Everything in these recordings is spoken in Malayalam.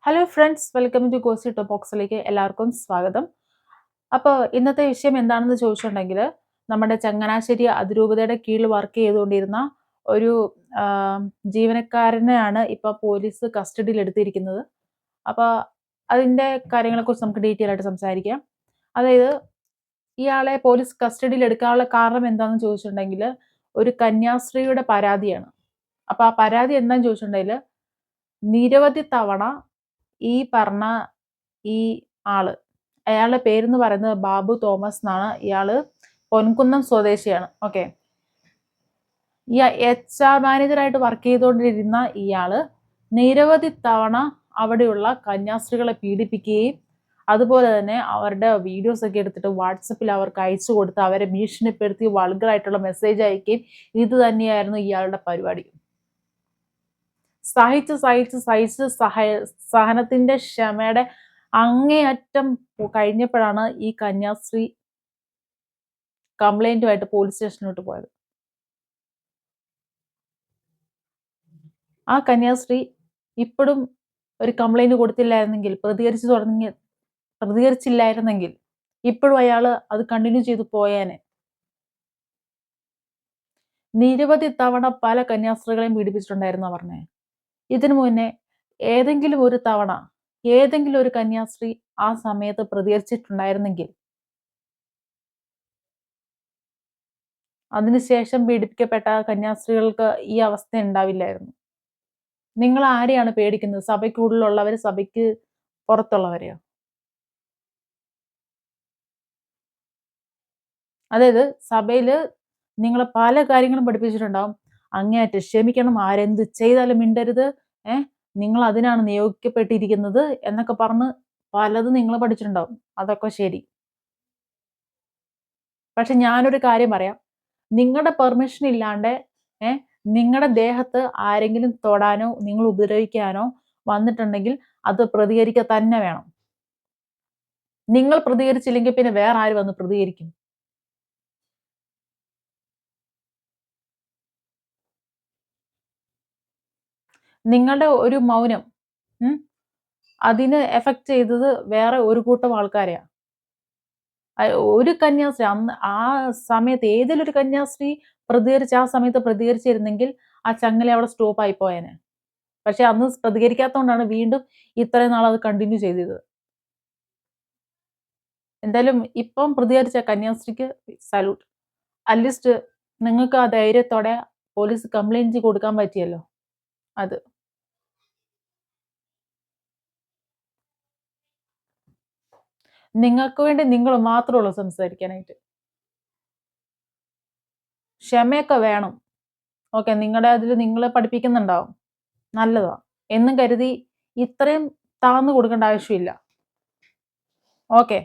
ഹലോ ഫ്രണ്ട്സ്, വെൽക്കം ടു ഗോസി ടോക്സിലേക്ക് എല്ലാവർക്കും സ്വാഗതം. അപ്പോൾ ഇന്നത്തെ വിഷയം എന്താണെന്ന് ചോദിച്ചിട്ടുണ്ടെങ്കിൽ, നമ്മുടെ ചങ്ങനാശ്ശേരി അതിരൂപതയുടെ കീഴിൽ വർക്ക് ചെയ്തുകൊണ്ടിരുന്ന ഒരു ജീവനക്കാരനെയാണ് ഇപ്പോൾ പോലീസ് കസ്റ്റഡിയിൽ എടുത്തിരിക്കുന്നത്. അപ്പോൾ അതിൻ്റെ കാര്യങ്ങളെക്കുറിച്ച് നമുക്ക് ഡീറ്റെയിൽ ആയിട്ട് സംസാരിക്കാം. അതായത് ഇയാളെ പോലീസ് കസ്റ്റഡിയിൽ എടുക്കാനുള്ള കാരണം എന്താണെന്ന് ചോദിച്ചിട്ടുണ്ടെങ്കിൽ, ഒരു കന്യാസ്ത്രീയുടെ പരാതിയാണ്. അപ്പോൾ ആ പരാതി എന്താണെന്ന് ചോദിച്ചിട്ടുണ്ടെങ്കിൽ, നിരവധി തവണ ഈ പറഞ്ഞ ഈ ആള്, അയാളുടെ പേരെന്ന് പറയുന്നത് ബാബു തോമസ് എന്നാണ്. ഇയാള് പൊൻകുന്നം സ്വദേശിയാണ്. ഓക്കെ, ഈ HR മാനേജറായിട്ട് വർക്ക് ചെയ്തുകൊണ്ടിരുന്ന ഇയാള് നിരവധി തവണ അവിടെയുള്ള കന്യാസ്ത്രീകളെ പീഡിപ്പിക്കുകയും അതുപോലെ തന്നെ അവരുടെ വീഡിയോസ് ഒക്കെ എടുത്തിട്ട് വാട്സപ്പിൽ അവർക്ക് അയച്ചു കൊടുത്ത് അവരെ ഭീഷണിപ്പെടുത്തി വൾഗറായിട്ടുള്ള മെസ്സേജ് അയക്കുകയും ഇത് തന്നെയായിരുന്നു ഇയാളുടെ പരിപാടി. സഹനത്തിന്റെ ക്ഷമയുടെ അങ്ങേയറ്റം കഴിഞ്ഞപ്പോഴാണ് ഈ കന്യാസ്ത്രീ കംപ്ലൈന്റുമായിട്ട് പോലീസ് സ്റ്റേഷനിലോട്ട് പോയത്. ആ കന്യാസ്ത്രീ ഇപ്പോഴും ഒരു കംപ്ലൈന്റ് കൊടുത്തില്ലായിരുന്നെങ്കിൽ, പ്രതികരിച്ചില്ലായിരുന്നെങ്കിൽ ഇപ്പോഴും അയാള് അത് കണ്ടിന്യൂ ചെയ്തു പോയേനെ. നിരവധി തവണ പല കന്യാസ്ത്രീകളെയും പീഡിപ്പിച്ചിട്ടുണ്ടായിരുന്നു പറഞ്ഞേ. ഇതിനു മുന്നേ ഏതെങ്കിലും ഒരു തവണ ഏതെങ്കിലും ഒരു കന്യാസ്ത്രീ ആ സമയത്ത് പ്രതികരിച്ചിട്ടുണ്ടായിരുന്നെങ്കിൽ അതിനുശേഷം പീഡിപ്പിക്കപ്പെട്ട കന്യാസ്ത്രീകൾക്ക് ഈ അവസ്ഥ ഉണ്ടാവില്ലായിരുന്നു. നിങ്ങൾ ആരെയാണ് പേടിക്കുന്നത്? സഭയ്ക്കുള്ളിലുള്ളവര്, സഭയ്ക്ക് പുറത്തുള്ളവരെയോ? അതായത് സഭയില് നിങ്ങൾ പല കാര്യങ്ങളും പഠിപ്പിച്ചിട്ടുണ്ടാവും. അങ്ങേയറ്റം ക്ഷമിക്കണം, ആരെന്ത് ചെയ്താലും മിണ്ടരുത്, നിങ്ങൾ അതിനാണ് നിയോഗിക്കപ്പെട്ടിരിക്കുന്നത് എന്നൊക്കെ പറഞ്ഞ് പലതും നിങ്ങൾ പഠിച്ചിട്ടുണ്ടാവും. അതൊക്കെ ശരി. പക്ഷെ ഞാനൊരു കാര്യം പറയാം, നിങ്ങളുടെ പെർമിഷൻ ഇല്ലാണ്ട് നിങ്ങളുടെ ദേഹത്ത് ആരെങ്കിലും തൊടാനോ നിങ്ങൾ ഉപദ്രവിക്കാനോ വന്നിട്ടുണ്ടെങ്കിൽ അത് പ്രതികരിക്കുക തന്നെ വേണം. നിങ്ങൾ പ്രതികരിച്ചില്ലെങ്കിൽ പിന്നെ വേറെ ആര് വന്ന് പ്രതികരിക്കും? നിങ്ങളുടെ ഒരു മൗനം അതിന് എഫക്ട് ചെയ്തത് വേറെ ഒരു കൂട്ടം ആൾക്കാരെയാ. ഒരു കന്യാസ്ത്രീ അന്ന് ആ സമയത്ത് ഏതെങ്കിലും ഒരു കന്യാസ്ത്രീ ആ സമയത്ത് പ്രതികരിച്ചിരുന്നെങ്കിൽ ആ ചങ്ങല അവിടെ സ്റ്റോപ്പ് ആയി പോയേനെ. പക്ഷെ അന്ന് പ്രതികരിക്കാത്തതുകൊണ്ടാണ് വീണ്ടും ഇത്രയും നാൾ അത് കണ്ടിന്യൂ ചെയ്തത്. എന്തായാലും ഇപ്പം പ്രതികരിച്ച കന്യാസ്ത്രീക്ക് സല്യൂട്ട്. അറ്റ്ലീസ്റ്റ് നിങ്ങൾക്ക് ആ ധൈര്യത്തോടെ പോലീസ് കംപ്ലൈന്റ് കൊടുക്കാൻ പറ്റിയല്ലോ. അത് നിങ്ങൾക്ക് വേണ്ടി നിങ്ങൾ മാത്രമുള്ളൂ സംസാരിക്കാനായിട്ട്. ക്ഷമയൊക്കെ വേണം. ഓക്കെ, നിങ്ങളുടെ അതിൽ നിങ്ങളെ പഠിപ്പിക്കുന്നുണ്ടാവും, നല്ലതാ എന്നും കരുതി ഇത്രയും താഴ്ന്നു കൊടുക്കേണ്ട ആവശ്യമില്ല. ഓക്കെ,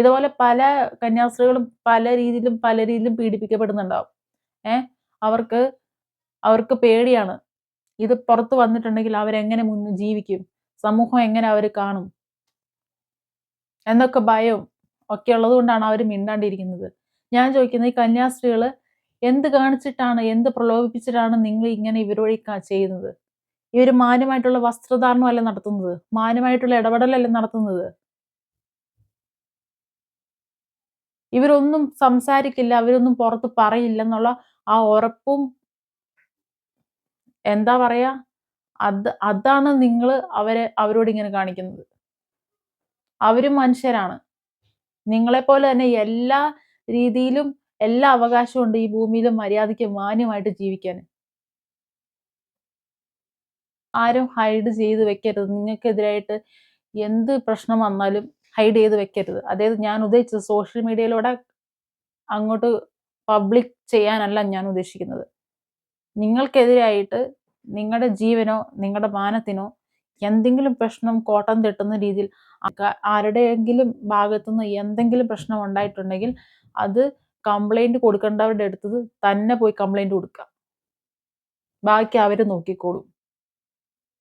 ഇതുപോലെ പല കന്യാസ്ത്രീകളും പല രീതിയിലും പീഡിപ്പിക്കപ്പെടുന്നുണ്ടാവും. അവർക്ക് പേടിയാണ്. ഇത് പുറത്ത് വന്നിട്ടുണ്ടെങ്കിൽ അവരെങ്ങനെ ജീവിക്കും, സമൂഹം എങ്ങനെ അവർ കാണും എന്നൊക്കെ ഭയവും ഒക്കെ ഉള്ളത് കൊണ്ടാണ് അവർ മിണ്ടാണ്ടിരിക്കുന്നത്. ഞാൻ ചോദിക്കുന്നത്, ഈ കന്യാസ്ത്രീകൾ എന്ത് കാണിച്ചിട്ടാണ്, എന്ത് പ്രലോഭിപ്പിച്ചിട്ടാണ് നിങ്ങൾ ഇങ്ങനെ ഇവരുവഴി ചെയ്യുന്നത്? ഇവർ മാന്യമായിട്ടുള്ള വസ്ത്രധാരണമല്ല നടത്തുന്നത്, മാന്യമായിട്ടുള്ള ഇടപെടലല്ല നടത്തുന്നത്. ഇവരൊന്നും സംസാരിക്കില്ല, അവരൊന്നും പുറത്ത് പറയില്ലെന്നുള്ള ആ ഉറപ്പും എന്താ പറയാ, അതാണ് നിങ്ങൾ അവരോട് ഇങ്ങനെ കാണിക്കുന്നത്. അവരും മനുഷ്യരാണ്, നിങ്ങളെപ്പോലെ തന്നെ എല്ലാ രീതിയിലും എല്ലാ അവകാശവും ഉണ്ട് ഈ ഭൂമിയിലും മര്യാദയ്ക്ക് മാന്യമായിട്ട് ജീവിക്കാൻ. ആരും ഹൈഡ് ചെയ്ത് വെക്കരുത്. നിങ്ങൾക്കെതിരായിട്ട് എന്ത് പ്രശ്നം വന്നാലും ഹൈഡ് ചെയ്ത് വെക്കരുത്. അതായത് ഞാൻ ഉദ്ദേശിച്ചത് സോഷ്യൽ മീഡിയയിലൂടെ അങ്ങോട്ട് പബ്ലിക് ചെയ്യാനല്ല ഞാൻ ഉദ്ദേശിക്കുന്നത്. നിങ്ങൾക്കെതിരായിട്ട് നിങ്ങളുടെ ജീവനോ നിങ്ങളുടെ മാനത്തിനോ എന്തെങ്കിലും പ്രശ്നം കോട്ടം തട്ടുന്ന രീതിയിൽ ആരുടെയെങ്കിലും ഭാഗത്തുനിന്ന് എന്തെങ്കിലും പ്രശ്നം ഉണ്ടായിട്ടുണ്ടെങ്കിൽ അത് കംപ്ലൈന്റ് കൊടുക്കേണ്ടവരുടെ അടുത്തത് തന്നെ പോയി കംപ്ലൈന്റ് കൊടുക്കുക. ബാക്കി അവർ നോക്കിക്കോളും.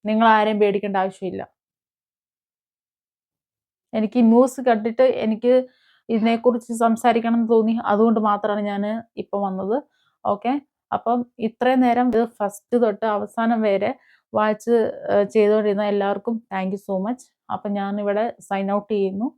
നിങ്ങൾ ആരെയും പേടിക്കേണ്ട ആവശ്യമില്ല. എനിക്ക് ന്യൂസ് കണ്ടിട്ട് എനിക്ക് ഇതിനെക്കുറിച്ച് സംസാരിക്കണം എന്ന് തോന്നി, അതുകൊണ്ട് മാത്രമാണ് ഞാൻ ഇപ്പം വന്നത്. ഓക്കെ, അപ്പം ഇത്രയും നേരം ഇത് ഫസ്റ്റ് തൊട്ട് അവസാനം വരെ വാച്ച് ചെയ്തുകൊണ്ടിരുന്ന എല്ലാവർക്കും താങ്ക് യു സോ മച്ച്. അപ്പം ഞാനിവിടെ സൈൻ ഔട്ട് ചെയ്യുന്നു.